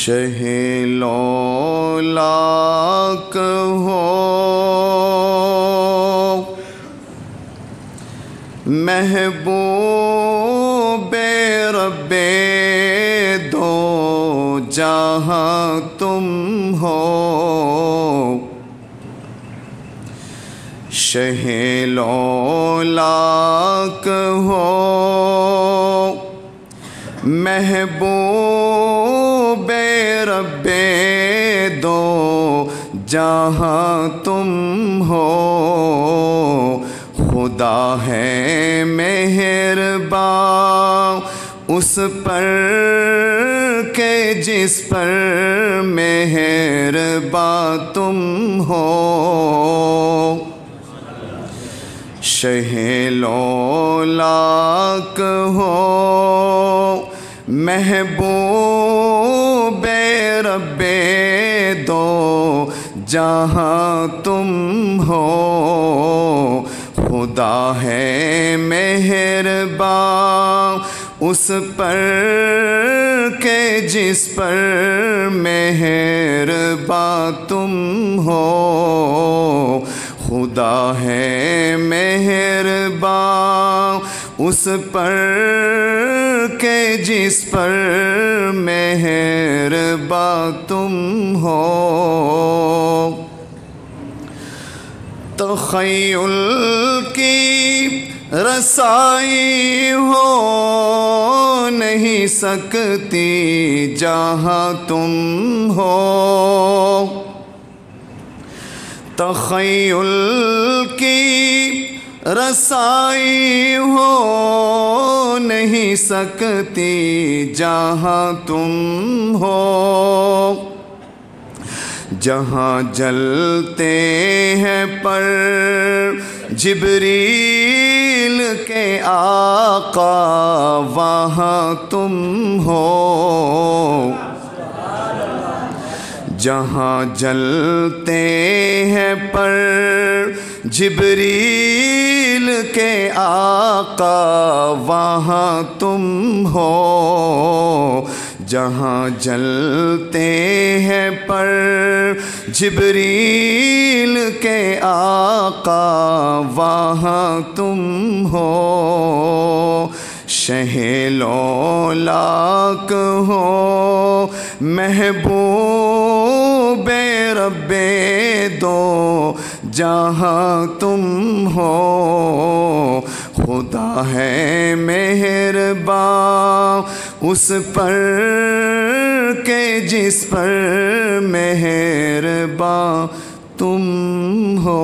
شہ لولاک ہو محبوب رب دو جہاں تم ہو، شہ لولاک ہو محبوب رب دو جہاں تم ہو، خدا ہے مہربان اس پر کہ جس پر مہربان تم ہو، شہ لولاک ہو محبوب رب دو جہاں تم ہو، خدا ہے مہربان اس پر کہ جس پر مہربان تم ہو، خدا ہے مہربان اس پر کہ جس پر مہربان تم ہو، تخیل کی رسائی ہو نہیں سکتی جہاں تم ہو، تخیل کی رسائی ہو نہیں سکتی جہاں تم ہو، جہاں جلتے ہیں پر جبریل کے آقا وہاں تم ہو، جہاں جلتے ہیں پر جبریل کے آقا وہاں تم ہو، جہاں جلتے ہیں پر جبریل کے آقا وہاں تم ہو، شہ لولاک ہو محبوب رب دو جہاں تم ہو، خدا ہے مہربان اس پر کہ جس پر مہربان تم ہو۔